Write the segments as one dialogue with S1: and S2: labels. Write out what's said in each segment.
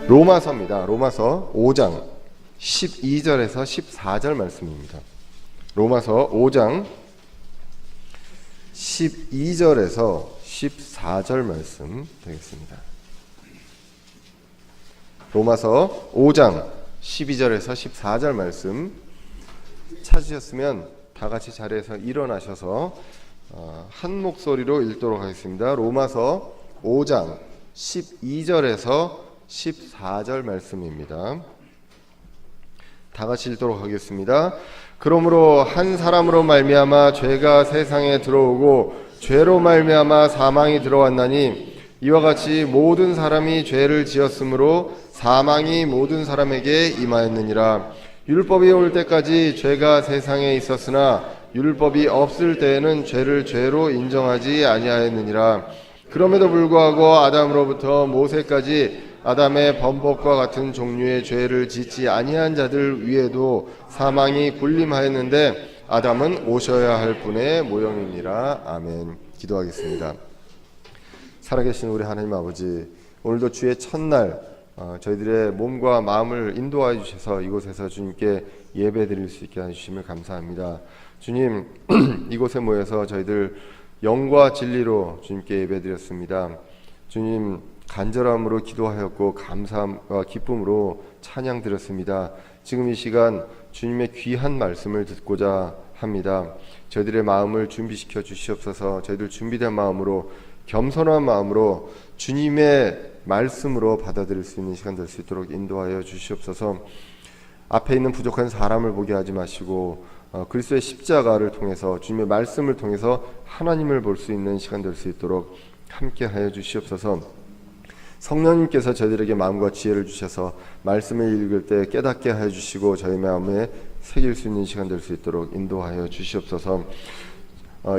S1: 로마서입니다. 로마서 5장 12절에서 14절 말씀입니다. 로마서 5장 12절에서 14절 말씀 되겠습니다. 로마서 5장 12절에서 14절 말씀 찾으셨으면 다 같이 자리에서 일어나셔서 한 목소리로 읽도록 하겠습니다. 로마서 5장 12절에서 14절 말씀입니다. 다 같이 읽도록 하겠습니다. 그러므로 한 사람으로 말미암아 죄가 세상에 들어오고 죄로 말미암아 사망이 들어왔나니 이와 같이 모든 사람이 죄를 지었으므로 사망이 모든 사람에게 임하였느니라. 율법이 올 때까지 죄가 세상에 있었으나 율법이 없을 때에는 죄를 죄로 인정하지 아니하였느니라. 그럼에도 불구하고 아담으로부터 모세까지 아담의 범법과 같은 종류의 죄를 짓지 아니한 자들 위에도 사망이 군림하였는데 아담은 오셔야 할 분의 모형이니라. 아멘. 기도하겠습니다. 살아계신 우리 하나님 아버지, 오늘도 주의 첫날 저희들의 몸과 마음을 인도하여 주셔서 이곳에서 주님께 예배 드릴 수 있게 해주심을 감사합니다. 주님, 이곳에 모여서 저희들 영과 진리로 주님께 예배 드렸습니다. 주님, 간절함으로 기도하였고 감사함과 기쁨으로 찬양 드렸습니다. 지금 이 시간 주님의 귀한 말씀을 듣고자 합니다. 저희들의 마음을 준비시켜 주시옵소서. 저희들 준비된 마음으로, 겸손한 마음으로 주님의 말씀으로 받아들일 수 있는 시간 될 수 있도록 인도하여 주시옵소서. 앞에 있는 부족한 사람을 보게 하지 마시고 그리스도의 십자가를 통해서, 주님의 말씀을 통해서 하나님을 볼 수 있는 시간 될 수 있도록 함께 하여 주시옵소서. 성령님께서 저희들에게 마음과 지혜를 주셔서 말씀을 읽을 때 깨닫게 하여 주시고 저희 마음에 새길 수 있는 시간 될 수 있도록 인도하여 주시옵소서.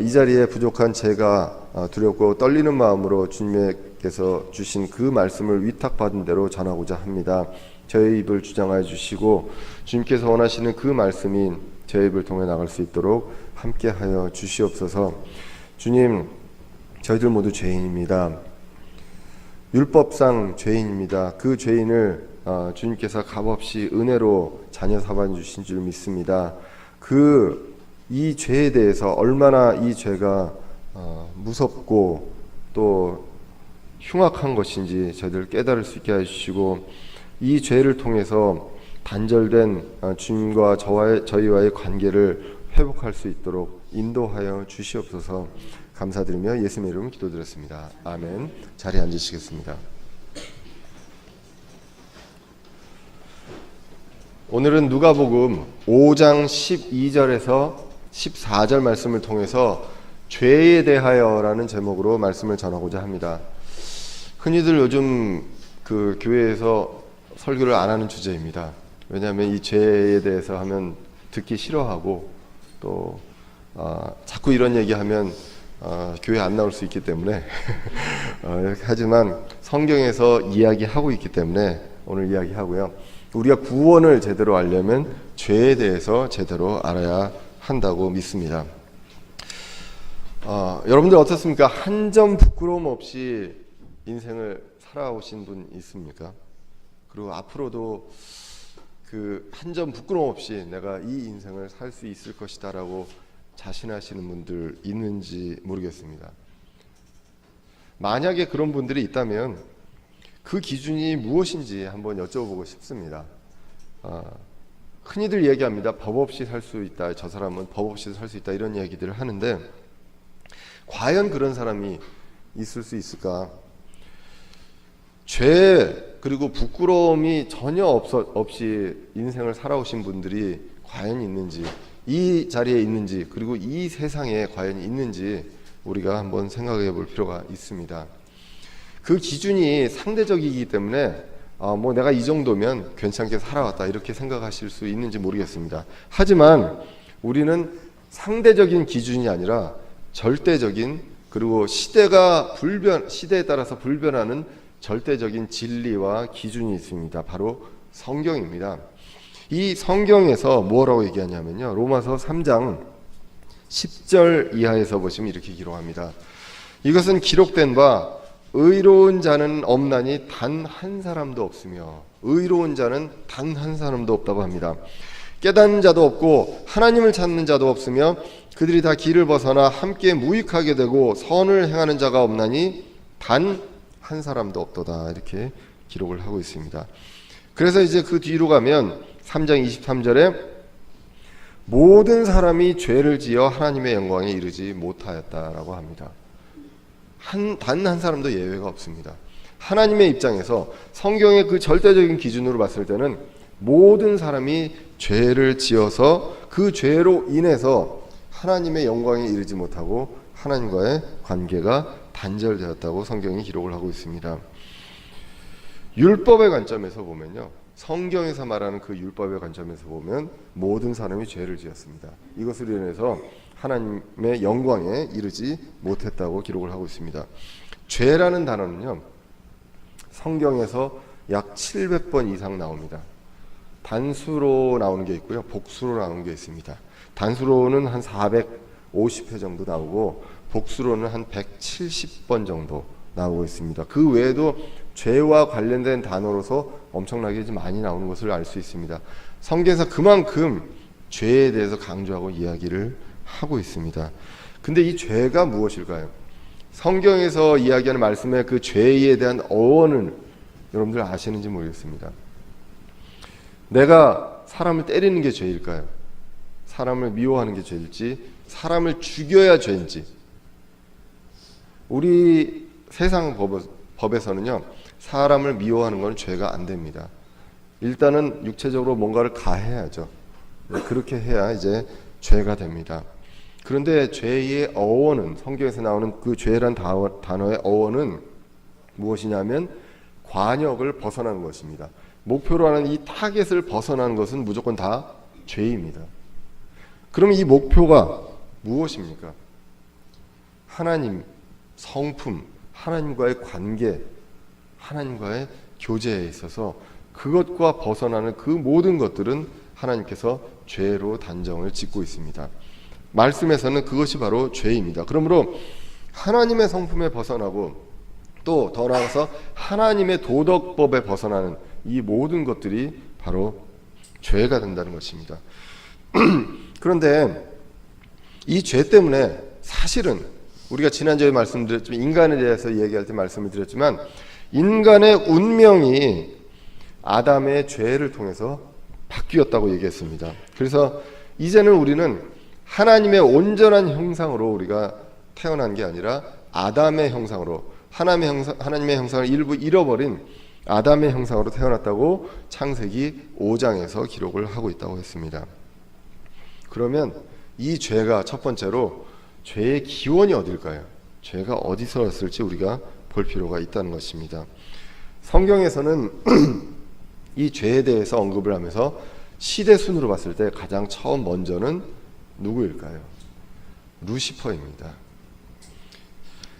S1: 이 자리에 부족한 제가 두렵고 떨리는 마음으로 주님께서 주신 그 말씀을 위탁받은 대로 전하고자 합니다. 저의 입을 주장하여 주시고 주님께서 원하시는 그 말씀이 제 입을 통해 나갈 수 있도록 함께하여 주시옵소서. 주님, 저희들 모두 죄인입니다. 율법상 죄인입니다. 그 죄인을 주님께서 값없이 은혜로 자녀 삼아 주신 줄 믿습니다. 이 죄에 대해서 얼마나 이 죄가 무섭고 또 흉악한 것인지 저희들 깨달을 수 있게 해주시고, 이 죄를 통해서 단절된 주님과 저희와의 관계를 회복할 수 있도록 인도하여 주시옵소서. 감사드리며 예수님의 이름으로 기도드렸습니다. 아멘. 자리에 앉으시겠습니다. 오늘은 누가복음 5장 12절에서 14절 말씀을 통해서 죄에 대하여라는 제목으로 말씀을 전하고자 합니다. 흔히들 요즘 그 교회에서 설교를 안 하는 주제입니다. 왜냐하면 이 죄에 대해서 하면 듣기 싫어하고 또 자꾸 이런 얘기하면 교회 안 나올 수 있기 때문에 하지만 성경에서 이야기하고 있기 때문에 오늘 이야기하고요. 우리가 구원을 제대로 알려면 죄에 대해서 제대로 알아야 한다고 믿습니다. 여러분들 어떻습니까? 한 점 부끄러움 없이 인생을 살아오신 분 있습니까? 그리고 앞으로도 그 한 점 부끄러움 없이 내가 이 인생을 살 수 있을 것이다 라고 자신하시는 분들 있는지 모르겠습니다. 만약에 그런 분들이 있다면 그 기준이 무엇인지 한번 여쭤보고 싶습니다. 흔히들 얘기합니다. 법 없이 살 수 있다. 저 사람은 법 없이 살 수 있다. 이런 얘기들을 하는데 과연 그런 사람이 있을 수 있을까? 죄 그리고 부끄러움이 전혀 없이 인생을 살아오신 분들이 과연 있는지, 이 자리에 있는지, 그리고 이 세상에 과연 있는지 우리가 한번 생각해 볼 필요가 있습니다. 그 기준이 상대적이기 때문에 내가 이 정도면 괜찮게 살아왔다 이렇게 생각하실 수 있는지 모르겠습니다. 하지만 우리는 상대적인 기준이 아니라 절대적인, 그리고 시대에 따라서 불변하는 절대적인 진리와 기준이 있습니다. 바로 성경입니다. 이 성경에서 뭐라고 얘기하냐면요, 로마서 3장 10절 이하에서 보시면 이렇게 기록합니다. 이것은 기록된 바 의로운 자는 없나니 단 한 사람도 없으며, 의로운 자는 단 한 사람도 없다고 합니다. 깨닫는 자도 없고 하나님을 찾는 자도 없으며 그들이 다 길을 벗어나 함께 무익하게 되고 선을 행하는 자가 없나니 단 한 사람도 없도다. 이렇게 기록을 하고 있습니다. 그래서 이제 그 뒤로 가면 3장 23절에 모든 사람이 죄를 지어 하나님의 영광에 이르지 못하였다라고 합니다. 단 한 사람도 예외가 없습니다. 하나님의 입장에서 성경의 그 절대적인 기준으로 봤을 때는 모든 사람이 죄를 지어서 그 죄로 인해서 하나님의 영광에 이르지 못하고 하나님과의 관계가 단절되었다고 성경이 기록을 하고 있습니다. 율법의 관점에서 보면요, 성경에서 말하는 그 율법의 관점에서 보면 모든 사람이 죄를 지었습니다. 이것으로 인해서 하나님의 영광에 이르지 못했다고 기록을 하고 있습니다. 죄라는 단어는요, 성경에서 약 700번 이상 나옵니다. 단수로 나오는 게 있고요, 복수로 나오는 게 있습니다. 단수로는 한 450회 정도 나오고 복수로는 한 170번 정도 나오고 있습니다. 그 외에도 죄와 관련된 단어로서 엄청나게 많이 나오는 것을 알 수 있습니다. 성경에서 그만큼 죄에 대해서 강조하고 이야기를 하고 있습니다. 근데 이 죄가 무엇일까요? 성경에서 이야기하는 말씀의 그 죄에 대한 어원은 여러분들 아시는지 모르겠습니다. 내가 사람을 때리는 게 죄일까요? 사람을 미워하는 게 죄일지, 사람을 죽여야 죄인지. 우리 세상 법에서는요, 사람을 미워하는 건 죄가 안 됩니다. 일단은 육체적으로 뭔가를 가해야죠. 그렇게 해야 이제 죄가 됩니다. 그런데 죄의 어원은, 성경에서 나오는 그 죄란 단어의 어원은 무엇이냐면 관역을 벗어나는 것입니다. 목표로 하는 이 타겟을 벗어나는 것은 무조건 다 죄입니다. 그럼 이 목표가 무엇입니까? 하나님, 성품, 하나님과의 관계, 하나님과의 교제에 있어서 그것과 벗어나는 그 모든 것들은 하나님께서 죄로 단정을 짓고 있습니다. 말씀에서는 그것이 바로 죄입니다. 그러므로 하나님의 성품에 벗어나고 또 더 나아가서 하나님의 도덕법에 벗어나는 이 모든 것들이 바로 죄가 된다는 것입니다. 그런데 이 죄 때문에 사실은 우리가 지난주에 말씀드렸지만, 인간에 대해서 얘기할 때 말씀을 드렸지만, 인간의 운명이 아담의 죄를 통해서 바뀌었다고 얘기했습니다. 그래서 이제는 우리는 하나님의 온전한 형상으로 우리가 태어난 게 아니라 아담의 형상으로, 하나님의 형상을 일부 잃어버린 아담의 형상으로 태어났다고 창세기 5장에서 기록을 하고 있다고 했습니다. 그러면 이 죄가 첫 번째로 죄의 기원이 어딜까요? 죄가 어디서 왔을지 우리가 볼 필요가 있다는 것입니다. 성경에서는 이 죄에 대해서 언급을 하면서 시대 순으로 봤을 때 가장 처음 먼저는 누구일까요? 루시퍼입니다.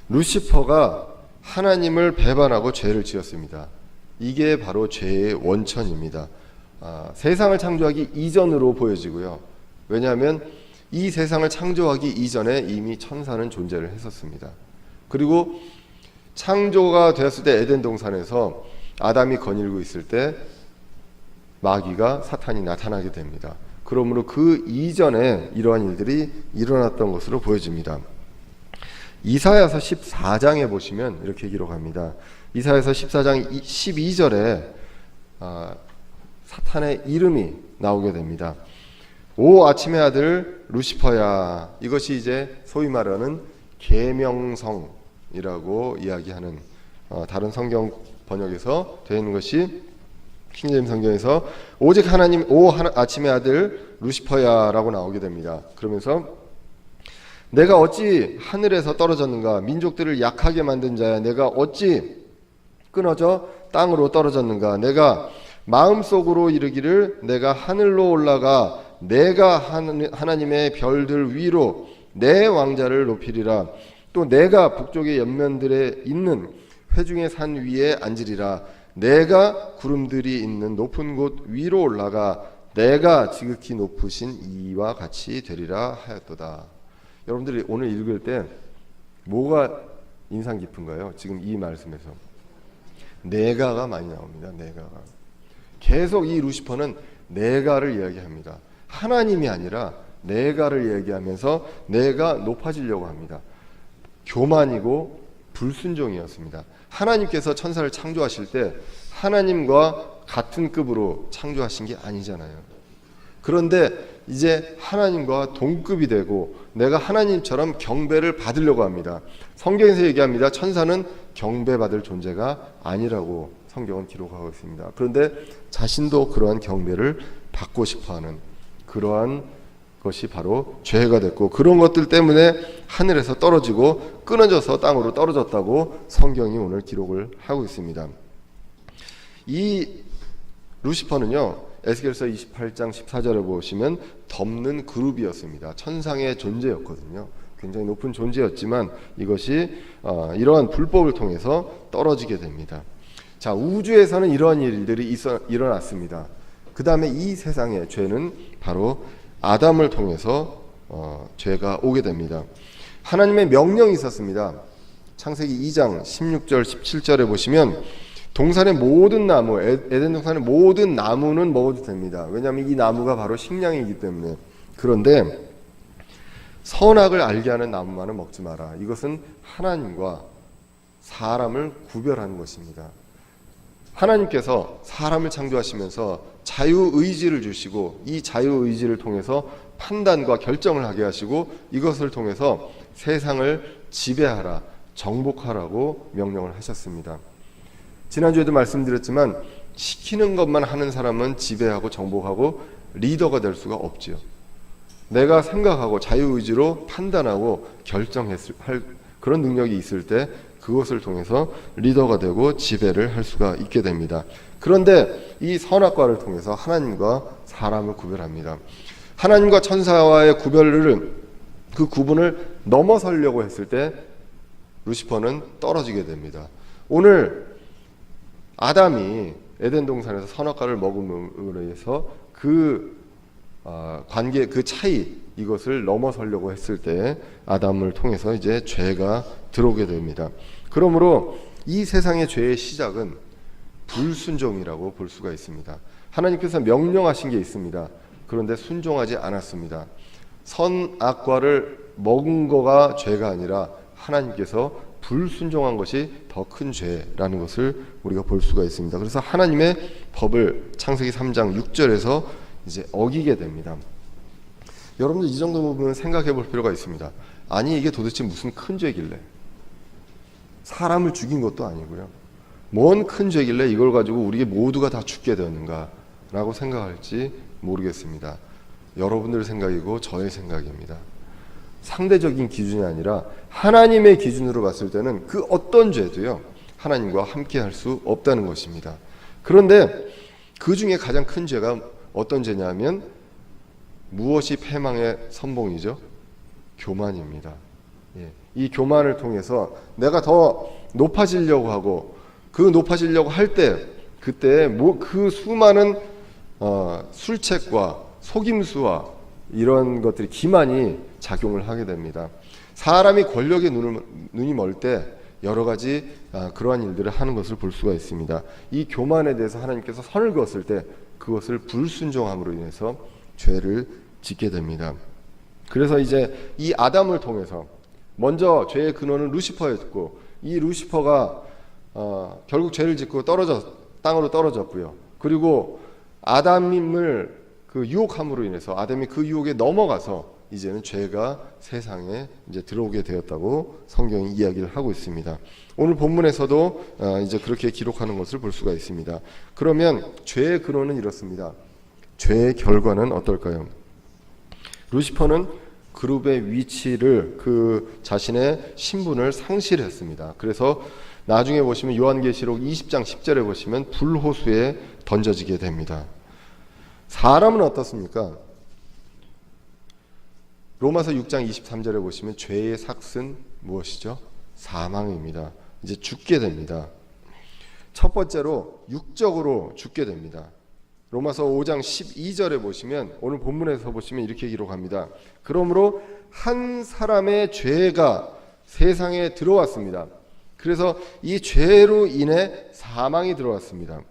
S1: 루시퍼가 하나님을 배반하고 죄를 지었습니다. 이게 바로 죄의 원천입니다. 세상을 창조하기 이전으로 보여지고요. 왜냐하면 이 세상을 창조하기 이전에 이미 천사는 존재를 했었습니다. 그리고 창조가 되었을 때 에덴 동산에서 아담이 거닐고 있을 때 마귀가, 사탄이 나타나게 됩니다. 그러므로 그 이전에 이러한 일들이 일어났던 것으로 보여집니다. 이사야서 14장에 보시면 이렇게 기록합니다. 이사야서 14장 12절에 사탄의 이름이 나오게 됩니다. 오 아침의 아들 루시퍼야. 이것이 이제 소위 말하는 계명성이라고 이야기하는, 다른 성경 번역에서 되어 있는 것이 킹제임스 성경에서 오직 하나님 아침의 아들 루시퍼야 라고 나오게 됩니다. 그러면서 내가 어찌 하늘에서 떨어졌는가, 민족들을 약하게 만든 자야, 내가 어찌 끊어져 땅으로 떨어졌는가, 내가 마음속으로 이르기를 내가 하늘로 올라가 내가 하나님의 별들 위로 내 왕자를 높이리라. 또 내가 북쪽의 연면들에 있는 회중의 산 위에 앉으리라. 내가 구름들이 있는 높은 곳 위로 올라가 내가 지극히 높으신 이와 같이 되리라 하였도다. 여러분들이 오늘 읽을 때 뭐가 인상 깊은가요? 지금 이 말씀에서 내가가 많이 나옵니다. 내가가 계속 이 루시퍼는 내가를 이야기합니다. 하나님이 아니라 내가를 이야기하면서 내가 높아지려고 합니다. 교만이고 불순종이었습니다. 하나님께서 천사를 창조하실 때 하나님과 같은 급으로 창조하신 게 아니잖아요. 그런데 이제 하나님과 동급이 되고 내가 하나님처럼 경배를 받으려고 합니다. 성경에서 얘기합니다. 천사는 경배받을 존재가 아니라고 성경은 기록하고 있습니다. 그런데 자신도 그러한 경배를 받고 싶어하는 그러한 것이 바로 죄가 됐고, 그런 것들 때문에 하늘에서 떨어지고 끊어져서 땅으로 떨어졌다고 성경이 오늘 기록을 하고 있습니다. 이 루시퍼는요, 에스겔서 28장 14절에 보시면 덮는 그룹이었습니다. 천상의 존재였거든요. 굉장히 높은 존재였지만 이것이 이러한 불법을 통해서 떨어지게 됩니다. 자, 우주에서는 이러한 일들이 일어났습니다. 그 다음에 이 세상의 죄는 바로 아담을 통해서 죄가 오게 됩니다. 하나님의 명령이 있었습니다. 창세기 2장 16절 17절에 보시면 동산의 모든 나무, 에덴 동산의 모든 나무는 먹어도 됩니다. 왜냐하면 이 나무가 바로 식량이기 때문에. 그런데 선악을 알게 하는 나무만은 먹지 마라. 이것은 하나님과 사람을 구별하는 것입니다. 하나님께서 사람을 창조하시면서 자유의지를 주시고 이 자유의지를 통해서 판단과 결정을 하게 하시고 이것을 통해서 세상을 지배하라, 정복하라고 명령을 하셨습니다. 지난주에도 말씀드렸지만 시키는 것만 하는 사람은 지배하고 정복하고 리더가 될 수가 없지요. 내가 생각하고 자유의지로 판단하고 결정할 그런 능력이 있을 때 그것을 통해서 리더가 되고 지배를 할 수가 있게 됩니다. 그런데 이 선악과를 통해서 하나님과 사람을 구별합니다. 하나님과 천사와의 그 구분을 넘어서려고 했을 때 루시퍼는 떨어지게 됩니다. 오늘 아담이 에덴 동산에서 선악과를 먹음으로 해서 그 관계, 그 차이, 이것을 넘어서려고 했을 때 아담을 통해서 이제 죄가 들어오게 됩니다. 그러므로 이 세상의 죄의 시작은 불순종이라고 볼 수가 있습니다. 하나님께서 명령하신 게 있습니다. 그런데 순종하지 않았습니다. 선악과를 먹은 거가 죄가 아니라 하나님께서 불순종한 것이 더 큰 죄라는 것을 우리가 볼 수가 있습니다. 그래서 하나님의 법을 창세기 3장 6절에서 이제 어기게 됩니다. 여러분들 이 정도 부분은 생각해 볼 필요가 있습니다. 아니 이게 도대체 무슨 큰 죄길래? 사람을 죽인 것도 아니고요. 뭔 큰 죄길래 이걸 가지고 우리 모두가 다 죽게 되었는가 라고 생각할지 모르겠습니다. 여러분들 생각이고 저의 생각입니다. 상대적인 기준이 아니라 하나님의 기준으로 봤을 때는 그 어떤 죄도요 하나님과 함께 할 수 없다는 것입니다. 그런데 그 중에 가장 큰 죄가 어떤 죄냐면 무엇이 패망의 선봉이죠? 교만입니다. 이 교만을 통해서 내가 더 높아지려고 하고 그 높아지려고 할 때 그때 그 수많은 술책과 속임수와 이런 것들이 기만이 작용을 하게 됩니다. 사람이 권력에 눈이 멀 때 여러 가지 그러한 일들을 하는 것을 볼 수가 있습니다. 이 교만에 대해서 하나님께서 선을 그었을 때 그것을 불순종함으로 인해서 죄를 짓게 됩니다. 그래서 이제 이 아담을 통해서 먼저 죄의 근원은 루시퍼였고 이 루시퍼가 결국 죄를 짓고 땅으로 떨어졌고요. 그리고 아담을 그 유혹함으로 인해서 아담이 그 유혹에 넘어가서 이제는 죄가 세상에 이제 들어오게 되었다고 성경이 이야기를 하고 있습니다. 오늘 본문에서도 이제 그렇게 기록하는 것을 볼 수가 있습니다. 그러면 죄의 근원은 이렇습니다. 죄의 결과는 어떨까요? 루시퍼는 그룹의 위치를 그 자신의 신분을 상실했습니다. 그래서 나중에 보시면 요한계시록 20장 10절에 보시면 불호수에 던져지게 됩니다. 사람은 어떻습니까? 로마서 6장 23절에 보시면 죄의 삭은 무엇이죠? 사망입니다. 이제 죽게 됩니다. 첫 번째로 육적으로 죽게 됩니다. 로마서 5장 12절에 보시면 오늘 본문에서 보시면 이렇게 기록합니다. 그러므로 한 사람의 죄가 세상에 들어왔습니다. 그래서 이 죄로 인해 사망이 들어왔습니다.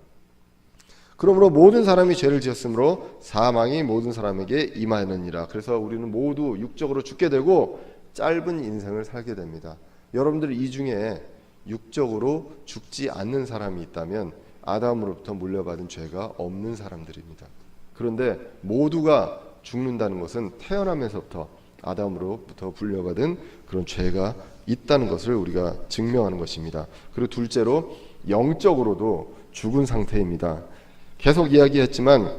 S1: 그러므로 모든 사람이 죄를 지었으므로 사망이 모든 사람에게 임하느니라. 그래서 우리는 모두 육적으로 죽게 되고 짧은 인생을 살게 됩니다. 여러분들 이 중에 육적으로 죽지 않는 사람이 있다면 아담으로부터 물려받은 죄가 없는 사람들입니다. 그런데 모두가 죽는다는 것은 태어나면서부터 아담으로부터 물려받은 그런 죄가 있다는 것을 우리가 증명하는 것입니다. 그리고 둘째로 영적으로도 죽은 상태입니다. 계속 이야기했지만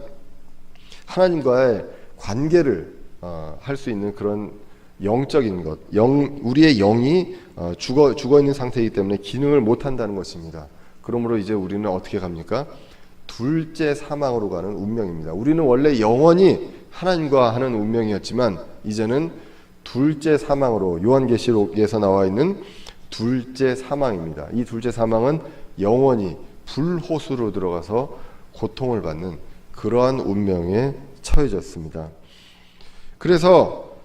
S1: 하나님과의 관계를 할 수 있는 그런 영적인 것, 우리의 영이 죽어 있는 상태이기 때문에 기능을 못 한다는 것입니다. 그러므로 이제 우리는 어떻게 갑니까? 둘째 사망으로 가는 운명입니다. 우리는 원래 영원히 하나님과 하는 운명이었지만 이제는 둘째 사망으로, 요한계시록에서 나와 있는 둘째 사망입니다. 이 둘째 사망은 영원히 불호수로 들어가서 고통을 받는 그러한 운명에 처해졌습니다. 그래서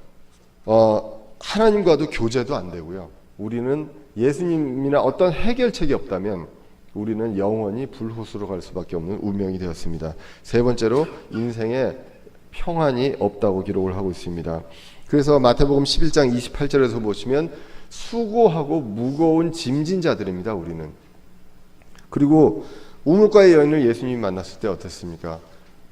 S1: 하나님과도 교제도 안 되고요. 우리는 예수님이나 어떤 해결책이 없다면 우리는 영원히 불호수로 갈 수밖에 없는 운명이 되었습니다. 세 번째로 인생에 평안이 없다고 기록을 하고 있습니다. 그래서 마태복음 11장 28절에서 보시면 수고하고 무거운 짐진 자들입니다. 우리는. 그리고 우물가의 여인을 예수님이 만났을 때 어땠습니까?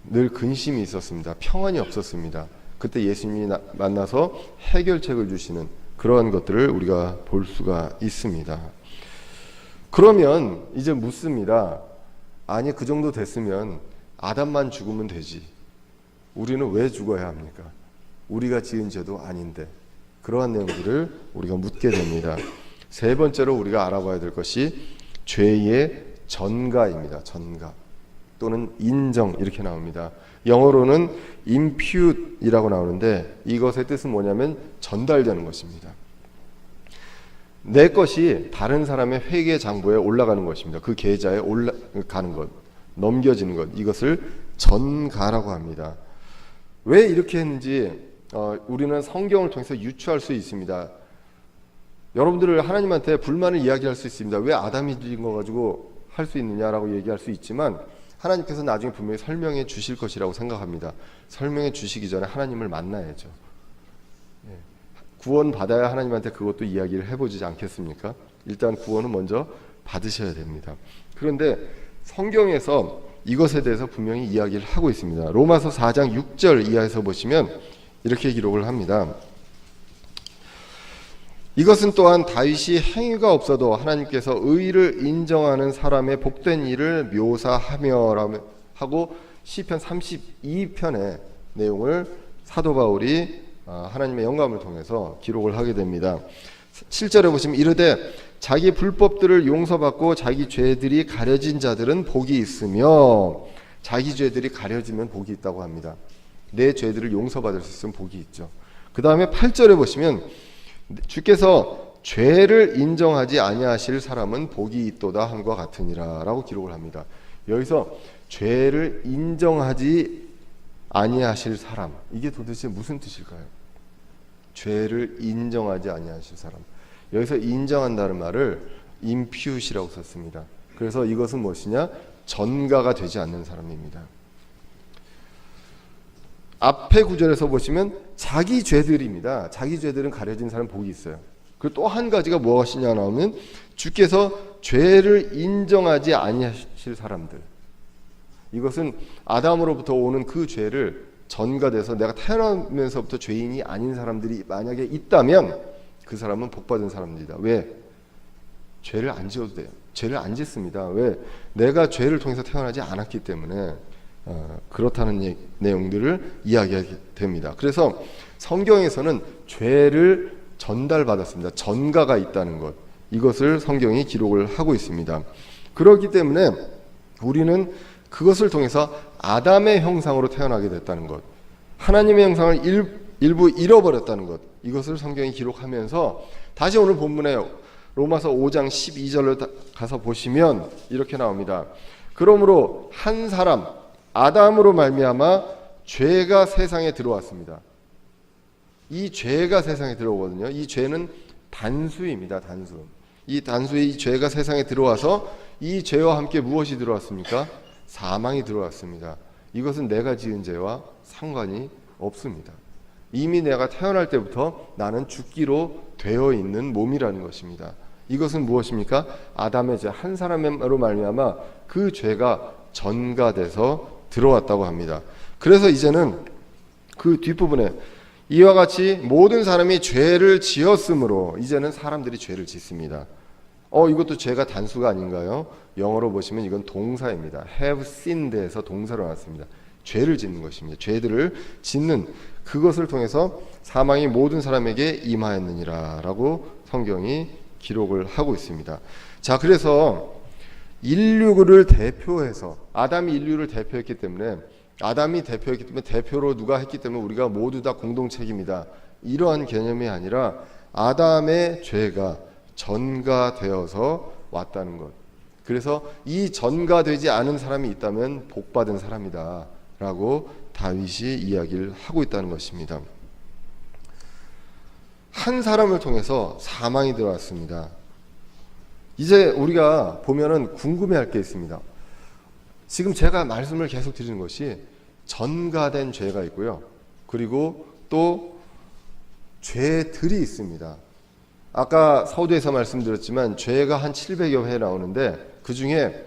S1: 늘 근심이 있었습니다. 평안이 없었습니다. 그때 예수님이 만나서 해결책을 주시는 그러한 것들을 우리가 볼 수가 있습니다. 그러면 이제 묻습니다. 아니, 그 정도 됐으면 아담만 죽으면 되지. 우리는 왜 죽어야 합니까? 우리가 지은 죄도 아닌데. 그러한 내용들을 우리가 묻게 됩니다. 세 번째로 우리가 알아봐야 될 것이 죄의 전가입니다. 전가 또는 인정, 이렇게 나옵니다. 영어로는 impute이라고 나오는데 이것의 뜻은 뭐냐면 전달되는 것입니다. 내 것이 다른 사람의 회계 장부에 올라가는 것입니다. 그 계좌에 올라가는 것, 넘겨지는 것, 이것을 전가라고 합니다. 왜 이렇게 했는지 우리는 성경을 통해서 유추할 수 있습니다. 여러분들을 하나님한테 불만을 이야기할 수 있습니다. 왜 아담이 지은 거 가지고 할 수 있느냐라고 얘기할 수 있지만 하나님께서 나중에 분명히 설명해 주실 것이라고 생각합니다. 설명해 주시기 전에 하나님을 만나야죠. 구원 받아야 하나님한테 그것도 이야기를 해보지 않겠습니까? 일단 구원은 먼저 받으셔야 됩니다. 그런데 성경에서 이것에 대해서 분명히 이야기를 하고 있습니다. 로마서 4장 6절 이하에서 보시면 이렇게 기록을 합니다. 이것은 또한 다윗이 행위가 없어도 하나님께서 의를 인정하는 사람의 복된 일을 묘사하며 하고 시편 32편의 내용을 사도 바울이 하나님의 영감을 통해서 기록을 하게 됩니다. 7절에 보시면 이르되 자기 불법들을 용서받고 자기 죄들이 가려진 자들은 복이 있으며, 자기 죄들이 가려지면 복이 있다고 합니다. 내 죄들을 용서받을 수 있으면 복이 있죠. 그 다음에 8절에 보시면 주께서 죄를 인정하지 아니하실 사람은 복이 있도다 함과 같으니라 라고 기록을 합니다. 여기서 죄를 인정하지 아니하실 사람, 이게 도대체 무슨 뜻일까요? 죄를 인정하지 아니하실 사람. 여기서 인정한다는 말을 impute이라고 썼습니다. 그래서 이것은 무엇이냐? 전가가 되지 않는 사람입니다. 앞에 구절에서 보시면 자기 죄들입니다. 자기 죄들은 가려진 사람 복이 있어요. 그리고 또 한 가지가 무엇이냐 나오면 주께서 죄를 인정하지 아니하실 사람들. 이것은 아담으로부터 오는 그 죄를 전가돼서 내가 태어나면서부터 죄인이 아닌 사람들이 만약에 있다면 그 사람은 복받은 사람입니다. 왜? 죄를 안 지어도 돼요. 죄를 안 짓습니다. 왜? 내가 죄를 통해서 태어나지 않았기 때문에 그렇다는 내용들을 이야기하게 됩니다. 그래서 성경에서는 죄를 전달받았습니다. 전가가 있다는 것, 이것을 성경이 기록을 하고 있습니다. 그렇기 때문에 우리는 그것을 통해서 아담의 형상으로 태어나게 됐다는 것, 하나님의 형상을 일부 잃어버렸다는 것, 이것을 성경이 기록하면서 다시 오늘 본문에 로마서 5장 12절로 가서 보시면 이렇게 나옵니다. 그러므로 한 사람 아담으로 말미암아 죄가 세상에 들어왔습니다. 이 죄가 세상에 들어오거든요. 이 죄는 단수입니다. 단수. 이 단수의 죄가 세상에 들어와서 이 죄와 함께 무엇이 들어왔습니까? 사망이 들어왔습니다. 이것은 내가 지은 죄와 상관이 없습니다. 이미 내가 태어날 때부터 나는 죽기로 되어 있는 몸이라는 것입니다. 이것은 무엇입니까? 아담의 죄, 한 사람으로 말미암아 그 죄가 전가돼서 들어왔다고 합니다. 그래서 이제는 그 뒷부분에 이와 같이 모든 사람이 죄를 지었으므로 이제는 사람들이 죄를 짓습니다. 이것도 죄가 단수가 아닌가요? 영어로 보시면 이건 동사입니다. have sinned에서 동사로 나왔습니다. 죄를 짓는 것입니다. 죄들을 짓는 그것을 통해서 사망이 모든 사람에게 임하였느니라 라고 성경이 기록을 하고 있습니다. 자, 그래서 인류를 대표해서 아담이 인류를 대표했기 때문에 대표로 누가 했기 때문에 우리가 모두 다 공동 책임이다. 이러한 개념이 아니라 아담의 죄가 전가되어서 왔다는 것. 그래서 이 전가되지 않은 사람이 있다면 복받은 사람이다 라고 다윗이 이야기를 하고 있다는 것입니다. 한 사람을 통해서 사망이 들어왔습니다. 이제 우리가 보면은 궁금해할 게 있습니다. 지금 제가 말씀을 계속 드리는 것이 전가된 죄가 있고요. 그리고 또 죄들이 있습니다. 아까 서두에서 말씀드렸지만 죄가 한 700여 회 나오는데 그 중에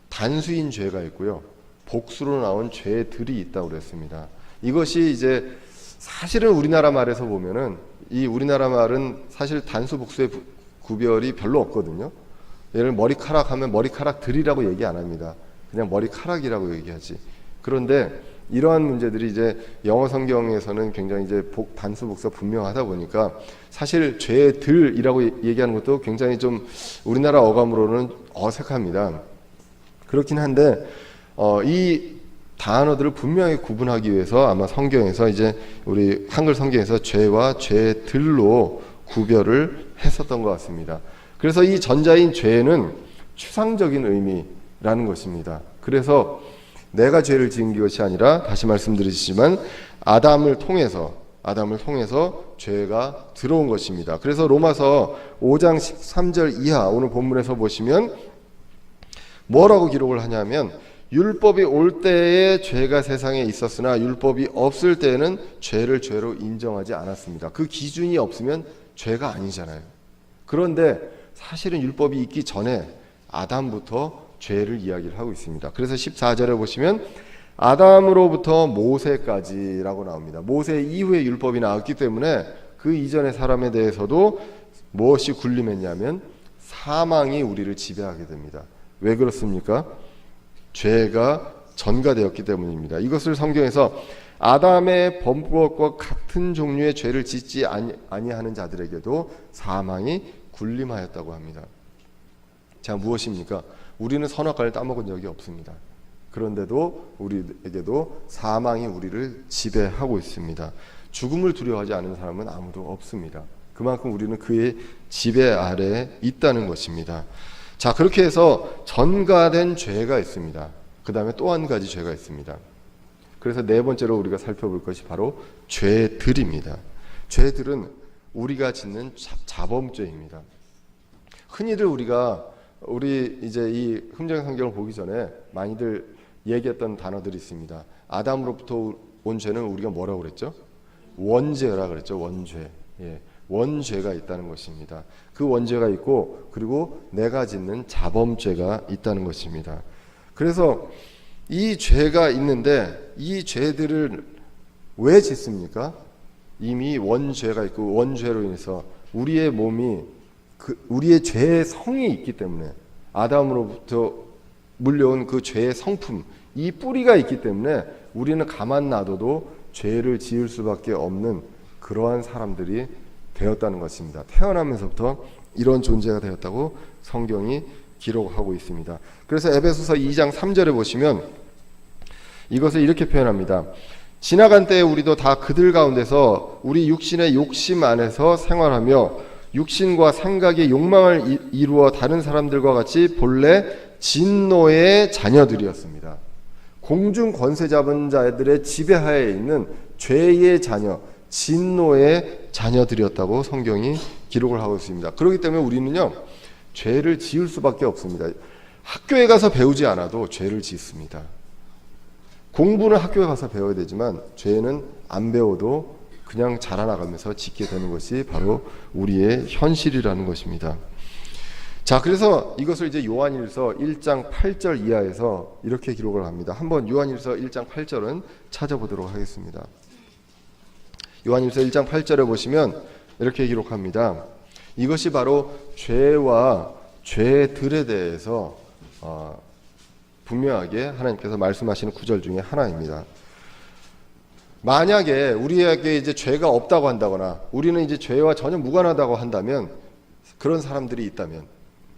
S1: 단수인 죄가 있고요. 복수로 나온 죄들이 있다고 그랬습니다. 이것이 이제 사실은 우리나라 말에서 보면은 이 우리나라 말은 사실 단수 복수의 구별이 별로 없거든요. 예를 머리카락 하면 머리카락들이라고 얘기 안 합니다. 그냥 머리카락이라고 얘기하지. 그런데 이러한 문제들이 이제 영어 성경에서는 굉장히 이제 단수 복수가 분명하다 보니까 사실 죄들이라고 얘기하는 것도 굉장히 좀 우리나라 어감으로는 어색합니다. 그렇긴 한데 이 단어들을 분명히 구분하기 위해서 아마 성경에서 이제 우리 한글 성경에서 죄와 죄들로 구별을 했었던 것 같습니다. 그래서 이 전자인 죄는 추상적인 의미라는 것입니다. 그래서 내가 죄를 지은 것이 아니라 다시 말씀드리지만 아담을 통해서 죄가 들어온 것입니다. 그래서 로마서 5장 13절 이하 오늘 본문에서 보시면 뭐라고 기록을 하냐면 율법이 올 때에 죄가 세상에 있었으나 율법이 없을 때에는 죄를 죄로 인정하지 않았습니다. 그 기준이 없으면 죄가 아니잖아요. 그런데 사실은 율법이 있기 전에 아담부터 죄를 이야기를 하고 있습니다. 그래서 14절에 보시면 아담으로부터 모세까지라고 나옵니다. 모세 이후에 율법이 나왔기 때문에 그 이전의 사람에 대해서도 무엇이 군림했냐면 사망이 우리를 지배하게 됩니다. 왜 그렇습니까? 죄가 전가되었기 때문입니다. 이것을 성경에서 아담의 범법과 같은 종류의 죄를 짓지 아니하는 자들에게도 사망이 군림하였다고 합니다. 자, 무엇입니까? 우리는 선악과를 따먹은 적이 없습니다. 그런데도 우리에게도 사망이 우리를 지배하고 있습니다. 죽음을 두려워하지 않는 사람은 아무도 없습니다. 그만큼 우리는 그의 지배 아래에 있다는 것입니다. 자, 그렇게 해서 전가된 죄가 있습니다. 그 다음에 또 한 가지 죄가 있습니다. 그래서 네 번째로 우리가 살펴볼 것이 바로 죄들입니다. 죄들은 우리가 짓는 자범죄입니다. 흔히들 우리 이제 이 흠정 성경을 보기 전에 많이들 얘기했던 단어들이 있습니다. 아담으로부터 온 죄는 우리가 뭐라고 그랬죠? 원죄라 그랬죠. 원죄. 예. 원죄가 있다는 것입니다. 그 원죄가 있고 그리고 내가 짓는 자범죄가 있다는 것입니다. 그래서 이 죄가 있는데 이 죄들을 왜 짓습니까? 이미 원죄가 있고 원죄로 인해서 우리의 몸이 우리의 죄의 성이 있기 때문에 아담으로부터 물려온 그 죄의 성품, 이 뿌리가 있기 때문에 우리는 가만 놔둬도 죄를 지을 수밖에 없는 그러한 사람들이 되었다는 것입니다. 태어나면서부터 이런 존재가 되었다고 성경이 기록하고 있습니다. 그래서 에베소서 2장 3절에 보시면 이것을 이렇게 표현합니다. 지나간 때에 우리도 다 그들 가운데서 우리 육신의 욕심 안에서 생활하며 육신과 생각의 욕망을 이루어 다른 사람들과 같이 본래 진노의 자녀들이었습니다. 공중 권세 잡은 자들의 지배하에 있는 죄의 자녀, 진노의 자녀들이었다고 성경이 기록을 하고 있습니다. 그렇기 때문에 우리는요, 죄를 지을 수밖에 없습니다. 학교에 가서 배우지 않아도 죄를 짓습니다. 공부는 학교에 가서 배워야 되지만 죄는 안 배워도 그냥 자라나가면서 짓게 되는 것이 바로 우리의 현실이라는 것입니다. 자, 그래서 이것을 이제 요한일서 1장 8절 이하에서 이렇게 기록을 합니다. 한번 요한일서 1장 8절은 찾아보도록 하겠습니다. 요한일서 1장 8절에 보시면 이렇게 기록합니다. 이것이 바로 죄와 죄들에 대해서 분명하게 하나님께서 말씀하시는 구절 중에 하나입니다. 만약에 우리에게 이제 죄가 없다고 한다거나 우리는 이제 죄와 전혀 무관하다고 한다면, 그런 사람들이 있다면,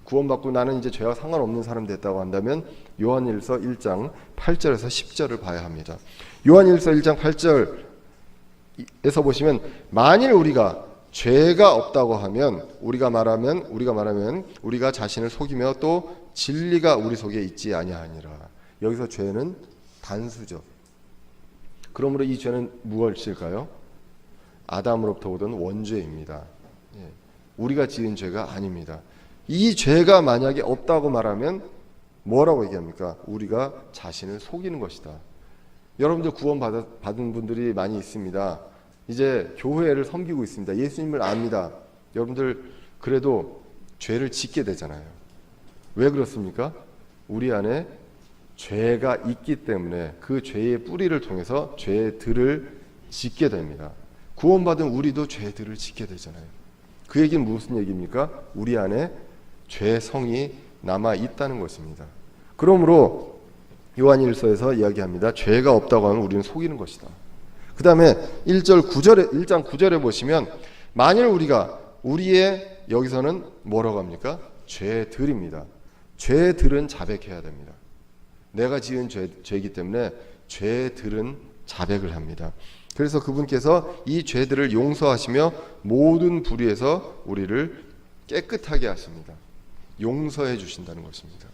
S1: 구원받고 나는 이제 죄와 상관없는 사람 됐다고 한다면 요한일서 1장 8절에서 10절을 봐야 합니다. 요한일서 1장 8절에서 보시면, 만일 우리가 죄가 없다고 하면 우리가 말하면 우리가 자신을 속이며 또 진리가 우리 속에 있지 아니하니라. 여기서 죄는 단수죠. 그러므로 이 죄는 무엇일까요? 아담으로부터 오던 원죄입니다. 우리가 지은 죄가 아닙니다. 이 죄가 만약에 없다고 말하면 뭐라고 얘기합니까? 우리가 자신을 속이는 것이다. 여러분들 구원 받은 분들이 많이 있습니다. 이제 교회를 섬기고 있습니다. 예수님을 압니다. 여러분들 그래도 죄를 짓게 되잖아요. 왜 그렇습니까? 우리 안에 죄가 있기 때문에 그 죄의 뿌리를 통해서 죄들을 짓게 됩니다. 구원받은 우리도 죄들을 짓게 되잖아요. 그 얘기는 무슨 얘기입니까? 우리 안에 죄성이 남아 있다는 것입니다. 그러므로 요한일서에서 이야기합니다. 죄가 없다고 하면 우리는 속이는 것이다. 그 다음에 1장 9절에 보시면, 만일 우리의 여기서는 뭐라고 합니까? 죄들입니다. 죄들은 자백해야 됩니다. 내가 지은 죄이기 때문에 죄들은 자백을 합니다. 그래서 그분께서 이 죄들을 용서하시며 모든 불의에서 우리를 깨끗하게 하십니다. 용서해 주신다는 것입니다.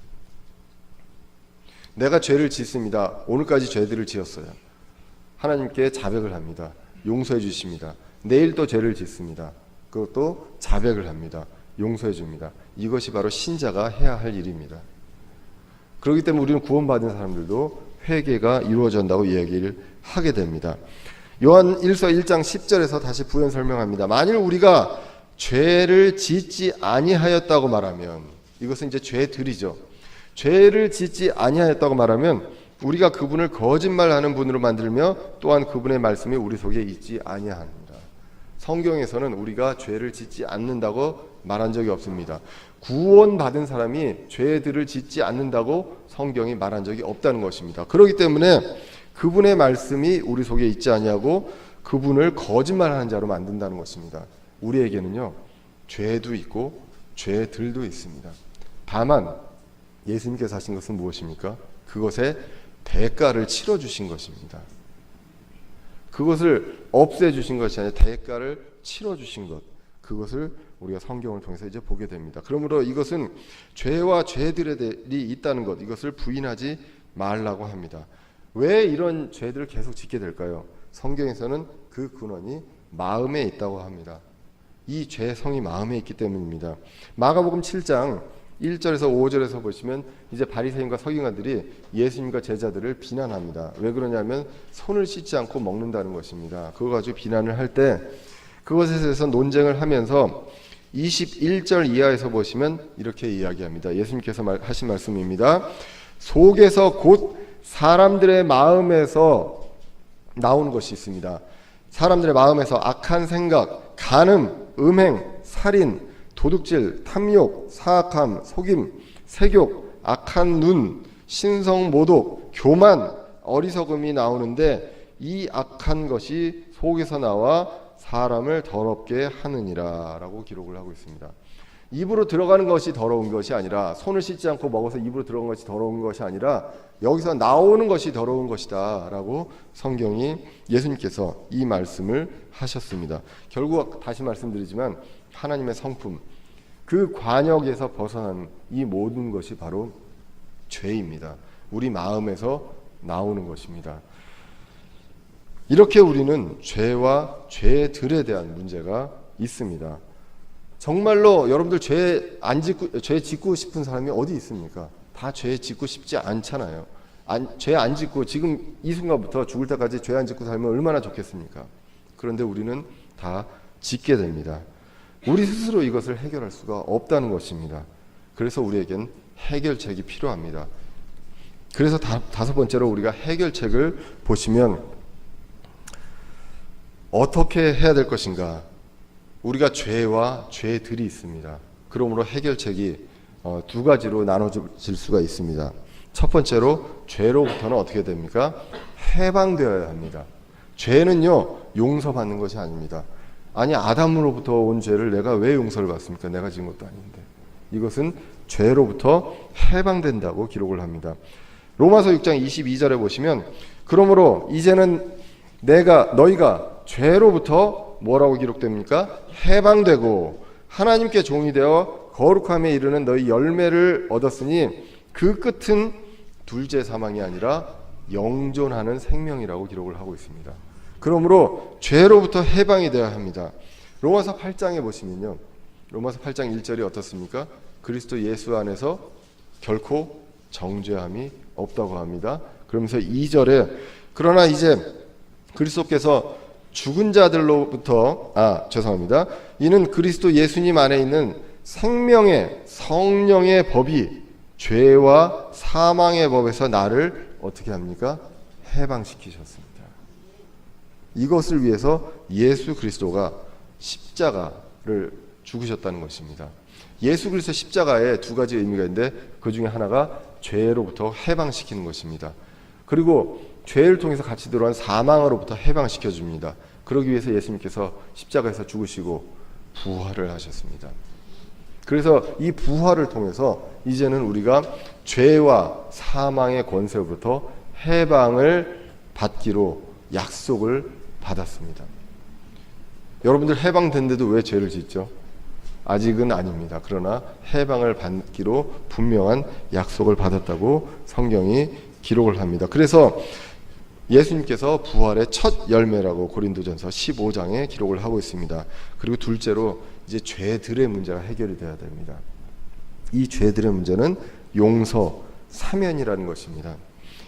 S1: 내가 죄를 짓습니다. 오늘까지 죄들을 지었어요. 하나님께 자백을 합니다. 용서해 주십니다. 내일 또 죄를 짓습니다. 그것도 자백을 합니다. 용서해 줍니다. 이것이 바로 신자가 해야 할 일입니다. 그렇기 때문에 우리는 구원받은 사람들도 회개가 이루어진다고 이야기를 하게 됩니다. 요한일서 1장 10절에서 다시 부연 설명합니다. 만일 우리가 죄를 짓지 아니하였다고 말하면, 이것은 이제 죄들이죠. 죄를 짓지 아니하였다고 말하면 우리가 그분을 거짓말하는 분으로 만들며 또한 그분의 말씀이 우리 속에 있지 아니합니다. 성경에서는 우리가 죄를 짓지 않는다고 말한 적이 없습니다. 구원받은 사람이 죄들을 짓지 않는다고 성경이 말한 적이 없다는 것입니다. 그렇기 때문에 그분의 말씀이 우리 속에 있지 아니하고 그분을 거짓말하는 자로 만든다는 것입니다. 우리에게는요, 죄도 있고 죄들도 있습니다. 다만 예수님께서 하신 것은 무엇입니까? 그것의 대가를 치러주신 것입니다. 그것을 없애주신 것이 아니라 대가를 치러주신 것, 그것을 우리가 성경을 통해서 이제 보게 됩니다. 그러므로 이것은 죄와 죄들이 있다는 것, 이것을 부인하지 말라고 합니다. 왜 이런 죄들을 계속 짓게 될까요? 성경에서는 그 근원이 마음에 있다고 합니다. 이 죄성이 마음에 있기 때문입니다. 마가복음 7장 1절에서 5절에서 보시면 이제 바리새인과 서기관들이 예수님과 제자들을 비난합니다. 왜 그러냐면 손을 씻지 않고 먹는다는 것입니다. 그거 가지고 비난을 할 때 그것에 대해서 논쟁을 하면서 21절 이하에서 보시면 이렇게 이야기합니다. 예수님께서 하신 말씀입니다. 속에서 곧 사람들의 마음에서 나오는 것이 있습니다. 사람들의 마음에서 악한 생각, 간음, 음행, 살인, 도둑질, 탐욕, 사악함, 속임, 색욕, 악한 눈, 신성 모독, 교만, 어리석음이 나오는데 이 악한 것이 속에서 나와 사람을 더럽게 하느니라 라고 기록을 하고 있습니다. 입으로 들어가는 것이 더러운 것이 아니라, 손을 씻지 않고 먹어서 입으로 들어간 것이 더러운 것이 아니라 여기서 나오는 것이 더러운 것이다 라고 성경이, 예수님께서 이 말씀을 하셨습니다. 결국 다시 말씀드리지만 하나님의 성품, 그 관역에서 벗어난 이 모든 것이 바로 죄입니다. 우리 마음에서 나오는 것입니다. 이렇게 우리는 죄와 죄들에 대한 문제가 있습니다. 정말로 여러분들 죄 짓고 싶은 사람이 어디 있습니까? 다 죄 짓고 싶지 않잖아요. 죄 안 짓고 지금 이 순간부터 죽을 때까지 죄 안 짓고 살면 얼마나 좋겠습니까? 그런데 우리는 다 짓게 됩니다. 우리 스스로 이것을 해결할 수가 없다는 것입니다. 그래서 우리에겐 해결책이 필요합니다. 그래서 다섯 번째로 우리가 해결책을 보시면 어떻게 해야 될 것인가? 우리가 죄와 죄들이 있습니다. 그러므로 해결책이 두 가지로 나눠질 수가 있습니다. 첫 번째로 죄로부터는 어떻게 됩니까? 해방되어야 합니다. 죄는요, 용서받는 것이 아닙니다. 아니, 아담으로부터 온 죄를 내가 왜 용서를 받습니까? 내가 지은 것도 아닌데. 이것은 죄로부터 해방된다고 기록을 합니다. 로마서 6장 22절에 보시면, 그러므로 이제는 너희가 죄로부터 뭐라고 기록됩니까? 해방되고 하나님께 종이 되어 거룩함에 이르는 너희 열매를 얻었으니 그 끝은 둘째 사망이 아니라 영존하는 생명이라고 기록을 하고 있습니다. 그러므로 죄로부터 해방이 되어야 합니다. 로마서 8장에 보시면요, 로마서 8장 1절이 어떻습니까? 그리스도 예수 안에서 결코 정죄함이 없다고 합니다. 그러면서 2절에 그러나 이제 그리스도께서 죽은 자들로부터 이는 그리스도 예수님 안에 있는 생명의 성령의 법이 죄와 사망의 법에서 나를 어떻게 합니까? 해방시키셨습니다. 이것을 위해서 예수 그리스도가 십자가를 죽으셨다는 것입니다. 예수 그리스도 십자가에 두 가지 의미가 있는데 그 중에 하나가 죄로부터 해방시키는 것입니다. 그리고 죄를 통해서 같이 들어온 사망으로부터 해방시켜 줍니다. 그러기 위해서 예수님께서 십자가에서 죽으시고 부활을 하셨습니다. 그래서 이 부활을 통해서 이제는 우리가 죄와 사망의 권세로부터 해방을 받기로 약속을 받았습니다. 여러분들 해방된데도 왜 죄를 짓죠? 아직은 아닙니다. 그러나 해방을 받기로 분명한 약속을 받았다고 성경이 기록을 합니다. 그래서 예수님께서 부활의 첫 열매라고 고린도전서 15장에 기록을 하고 있습니다. 그리고 둘째로 이제 죄들의 문제가 해결이 돼야 됩니다. 이 죄들의 문제는 용서, 사면이라는 것입니다.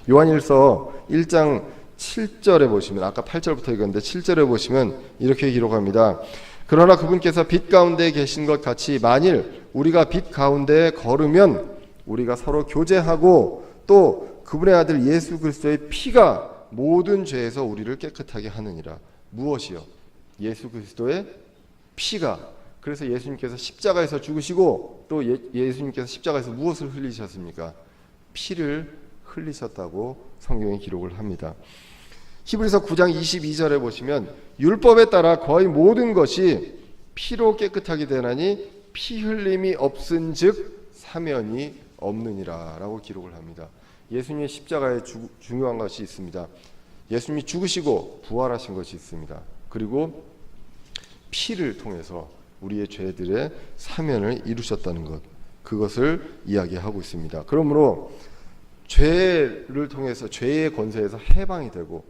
S1: 요한일서 1장 7절에 보시면, 아까 8절부터 읽었는데 7절에 보시면 이렇게 기록합니다. 그러나 그분께서 빛 가운데 계신 것 같이 만일 우리가 빛 가운데 걸으면 우리가 서로 교제하고 또 그분의 아들 예수 그리스도의 피가 모든 죄에서 우리를 깨끗하게 하느니라. 무엇이요? 예수 그리스도의 피가. 그래서 예수님께서 십자가에서 죽으시고 또 예수님께서 십자가에서 무엇을 흘리셨습니까? 피를 흘리셨다고 성경이 기록을 합니다. 히브리서 9장 22절에 보시면 율법에 따라 거의 모든 것이 피로 깨끗하게 되나니 피 흘림이 없은즉 사면이 없느니라 라고 기록을 합니다. 예수님의 십자가에 중요한 것이 있습니다. 예수님이 죽으시고 부활하신 것이 있습니다. 그리고 피를 통해서 우리의 죄들의 사면을 이루셨다는 것, 그것을 이야기하고 있습니다. 그러므로 죄를 통해서 죄의 권세에서 해방이 되고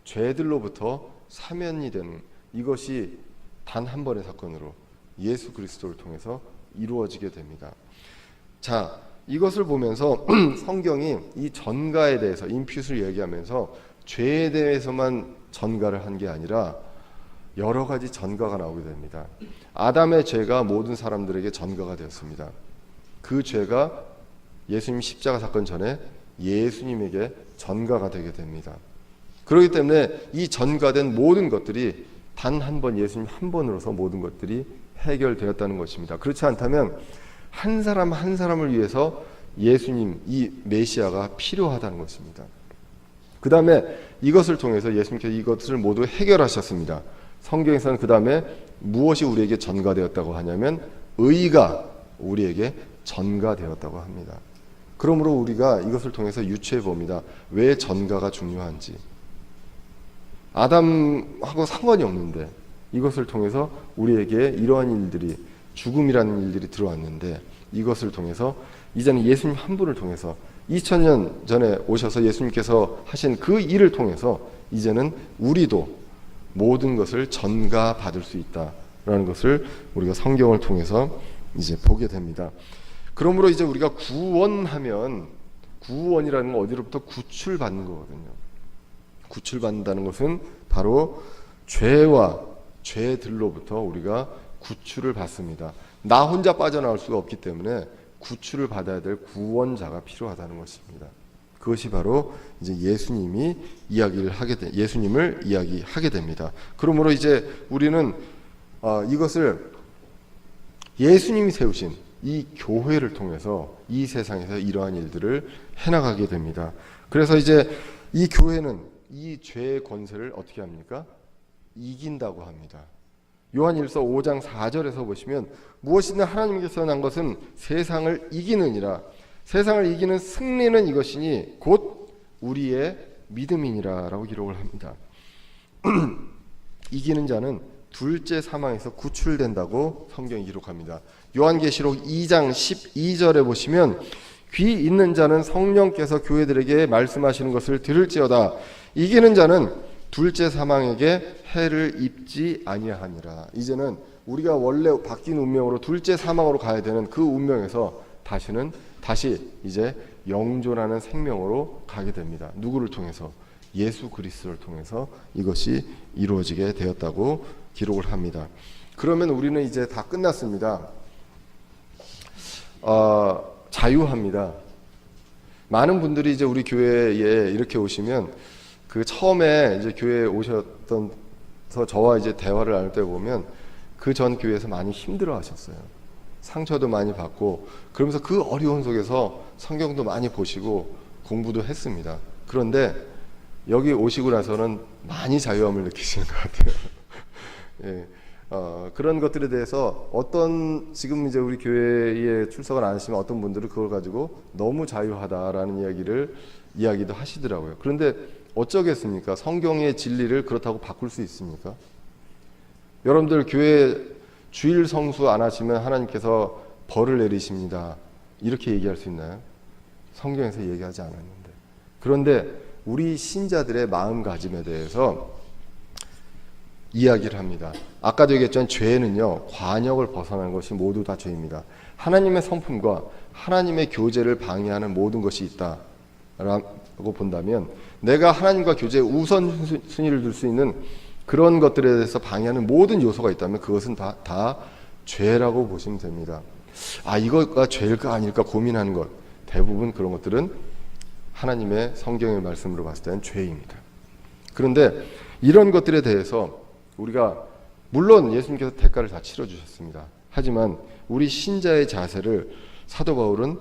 S1: 죄들로부터 사면이 되는 이것이 단 한 번의 사건으로 예수 그리스도를 통해서 이루어지게 됩니다. 자, 이것을 보면서 성경이 이 전가에 대해서 임퓨스를 얘기하면서 죄에 대해서만 전가를 한 게 아니라 여러 가지 전가가 나오게 됩니다. 아담의 죄가 모든 사람들에게 전가가 되었습니다. 그 죄가 예수님 십자가 사건 전에 예수님에게 전가가 되게 됩니다. 그렇기 때문에 이 전가된 모든 것들이 단 한 번, 예수님 한 번으로서 모든 것들이 해결되었다는 것입니다. 그렇지 않다면 한 사람 한 사람을 위해서 예수님, 이 메시아가 필요하다는 것입니다. 그 다음에 이것을 통해서 예수님께서 이것을 모두 해결하셨습니다. 성경에서는 그 다음에 무엇이 우리에게 전가되었다고 하냐면 의가 우리에게 전가되었다고 합니다. 그러므로 우리가 이것을 통해서 유추해 봅니다. 왜 전가가 중요한지. 아담하고 상관이 없는데 이것을 통해서 우리에게 이러한 일들이, 죽음이라는 일들이 들어왔는데 이것을 통해서 이제는 예수님 한 분을 통해서 2000년 전에 오셔서 예수님께서 하신 그 일을 통해서 이제는 우리도 모든 것을 전가받을 수 있다라는 것을 우리가 성경을 통해서 이제 보게 됩니다. 그러므로 이제 우리가 구원하면, 구원이라는 건 어디로부터 구출받는 거거든요. 구출받는다는 것은 바로 죄와 죄들로부터 우리가 구출을 받습니다. 나 혼자 빠져나올 수가 없기 때문에 구출을 받아야 될 구원자가 필요하다는 것입니다. 그것이 바로 이제 예수님을 이야기하게 됩니다. 그러므로 이제 우리는 이것을 예수님이 세우신 이 교회를 통해서 이 세상에서 이러한 일들을 해나가게 됩니다. 그래서 이제 이 교회는 이 죄의 권세를 어떻게 합니까? 이긴다고 합니다. 요한일서 5장 4절에서 보시면 무엇이든 하나님께서 난 것은 세상을 이기느니라. 세상을 이기는 승리는 이것이니 곧 우리의 믿음이니라 라고 기록을 합니다. 이기는 자는 둘째 사망에서 구출된다고 성경이 기록합니다. 요한계시록 2장 12절에 보시면 귀 있는 자는 성령께서 교회들에게 말씀하시는 것을 들을지어다. 이기는 자는 둘째 사망에게 해를 입지 아니하니라. 이제는 우리가 원래 바뀐 운명으로 둘째 사망으로 가야 되는 그 운명에서 다시 이제 영존하는 생명으로 가게 됩니다. 누구를 통해서? 예수 그리스도를 통해서 이것이 이루어지게 되었다고 기록을 합니다. 그러면 우리는 이제 다 끝났습니다. 자유합니다. 많은 분들이 이제 우리 교회에 이렇게 오시면 그 처음에 이제 교회에 오셨던서 저와 이제 대화를 나눌 때 보면 그 전 교회에서 많이 힘들어 하셨어요. 상처도 많이 받고 그러면서 그 어려운 속에서 성경도 많이 보시고 공부도 했습니다. 그런데 여기 오시고 나서는 많이 자유함을 느끼시는 것 같아요. 예. 그런 것들에 대해서 지금 이제 우리 교회에 출석을 안 하시면 어떤 분들은 그걸 가지고 너무 자유하다라는 이야기도 하시더라고요. 그런데 어쩌겠습니까? 성경의 진리를 그렇다고 바꿀 수 있습니까? 여러분들 교회 주일 성수 안 하시면 하나님께서 벌을 내리십니다. 이렇게 얘기할 수 있나요? 성경에서 얘기하지 않았는데. 그런데 우리 신자들의 마음가짐에 대해서 이야기를 합니다. 아까도 얘기했지만 죄는요, 관역을 벗어나는 것이 모두 다 죄입니다. 하나님의 성품과 하나님의 교제를 방해하는 모든 것이 있다라고 본다면 내가 하나님과 교제에 우선순위를 둘 수 있는 그런 것들에 대해서 방해하는 모든 요소가 있다면 그것은 다 죄라고 보시면 됩니다. 이거가 죄일까 아닐까 고민하는 것, 대부분 그런 것들은 하나님의 성경의 말씀으로 봤을 때는 죄입니다. 그런데 이런 것들에 대해서 우리가 물론 예수님께서 대가를 다 치러주셨습니다. 하지만 우리 신자의 자세를 사도 바울은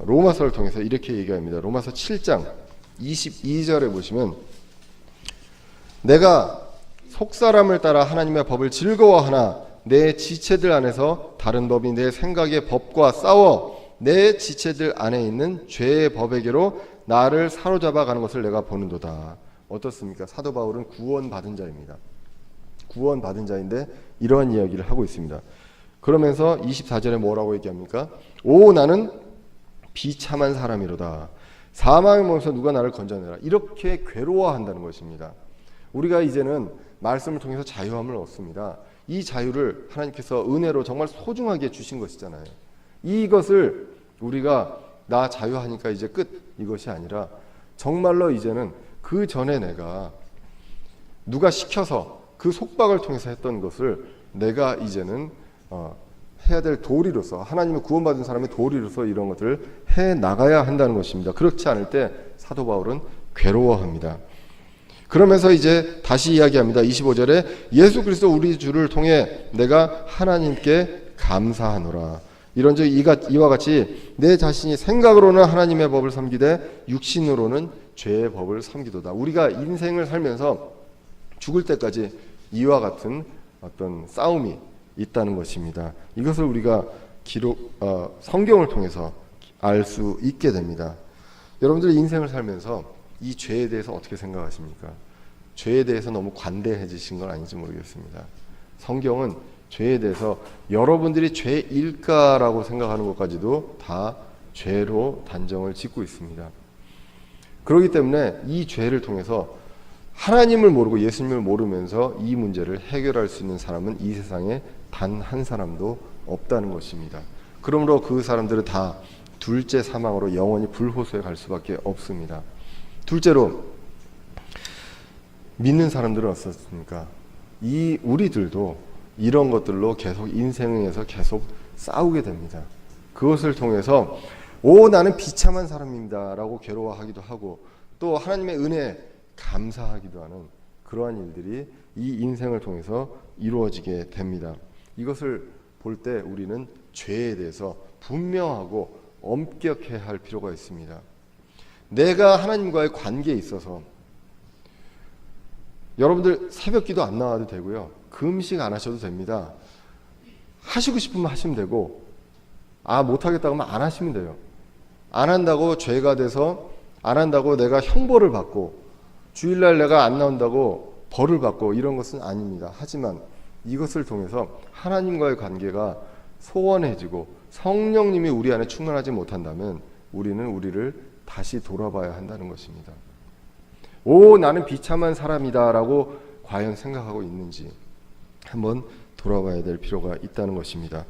S1: 로마서를 통해서 이렇게 얘기합니다. 로마서 7장 22절에 보시면 내가 속사람을 따라 하나님의 법을 즐거워하나 내 지체들 안에서 다른 법이 내 생각의 법과 싸워 내 지체들 안에 있는 죄의 법에게로 나를 사로잡아 가는 것을 내가 보는도다. 어떻습니까? 사도 바울은 구원받은 자입니다. 구원받은 자인데 이러한 이야기를 하고 있습니다. 그러면서 24절에 뭐라고 얘기합니까? 오 나는 비참한 사람이로다. 사망의 몸에서 누가 나를 건져내라. 이렇게 괴로워한다는 것입니다. 우리가 이제는 말씀을 통해서 자유함을 얻습니다. 이 자유를 하나님께서 은혜로 정말 소중하게 주신 것이잖아요. 이것을 우리가 나 자유하니까 이제 끝 이것이 아니라 정말로 이제는 그 전에 내가 누가 시켜서 그 속박을 통해서 했던 것을 내가 이제는 해야 될 도리로서 하나님의 구원받은 사람의 도리로서 이런 것들을 해 나가야 한다는 것입니다. 그렇지 않을 때 사도 바울은 괴로워합니다. 그러면서 이제 다시 이야기합니다. 25절에 예수 그리스도 우리 주를 통해 내가 하나님께 감사하노라. 이런즉 이와 같이 내 자신이 생각으로는 하나님의 법을 섬기되 육신으로는 죄의 법을 섬기도다. 우리가 인생을 살면서 죽을 때까지 이와 같은 어떤 싸움이 있다는 것입니다. 이것을 우리가 성경을 통해서 알 수 있게 됩니다. 여러분들이 인생을 살면서 이 죄에 대해서 어떻게 생각하십니까? 죄에 대해서 너무 관대해지신 건 아닌지 모르겠습니다. 성경은 죄에 대해서 여러분들이 죄일까라고 생각하는 것까지도 다 죄로 단정을 짓고 있습니다. 그렇기 때문에 이 죄를 통해서 하나님을 모르고 예수님을 모르면서 이 문제를 해결할 수 있는 사람은 이 세상에 단 한 사람도 없다는 것입니다. 그러므로 그 사람들은 다 둘째 사망으로 영원히 불호소에 갈 수밖에 없습니다. 둘째로, 믿는 사람들은 어떻습니까? 우리들도 이런 것들로 계속 인생에서 계속 싸우게 됩니다. 그것을 통해서 나는 비참한 사람입니다 라고 괴로워하기도 하고, 또 하나님의 은혜에 감사하기도 하는 그러한 일들이 이 인생을 통해서 이루어지게 됩니다. 이것을 볼 때 우리는 죄에 대해서 분명하고 엄격해야 할 필요가 있습니다. 내가 하나님과의 관계에 있어서 여러분들 새벽기도 안 나와도 되고요, 금식 안 하셔도 됩니다. 하시고 싶으면 하시면 되고, 못하겠다고 하면 안 하시면 돼요. 안 한다고 죄가 돼서, 안 한다고 내가 형벌을 받고, 주일날 내가 안 나온다고 벌을 받고, 이런 것은 아닙니다. 하지만 이것을 통해서 하나님과의 관계가 소원해지고 성령님이 우리 안에 충만하지 못한다면 우리는 우리를 다시 돌아봐야 한다는 것입니다. 나는 비참한 사람이다 라고 과연 생각하고 있는지 한번 돌아봐야 될 필요가 있다는 것입니다.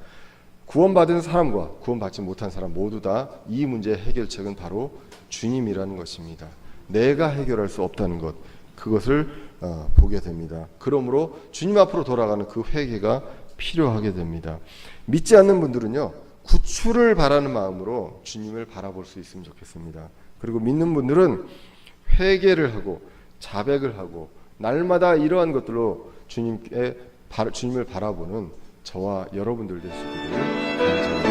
S1: 구원받은 사람과 구원받지 못한 사람 모두 다 이 문제의 해결책은 바로 주님이라는 것입니다. 내가 해결할 수 없다는 것, 그것을 보게 됩니다. 그러므로 주님 앞으로 돌아가는 그 회개가 필요하게 됩니다. 믿지 않는 분들은요, 구출을 바라는 마음으로 주님을 바라볼 수 있으면 좋겠습니다. 그리고 믿는 분들은 회개를 하고 자백을 하고 날마다 이러한 것들로 주님을 바라보는 저와 여러분들 되시기를 간절히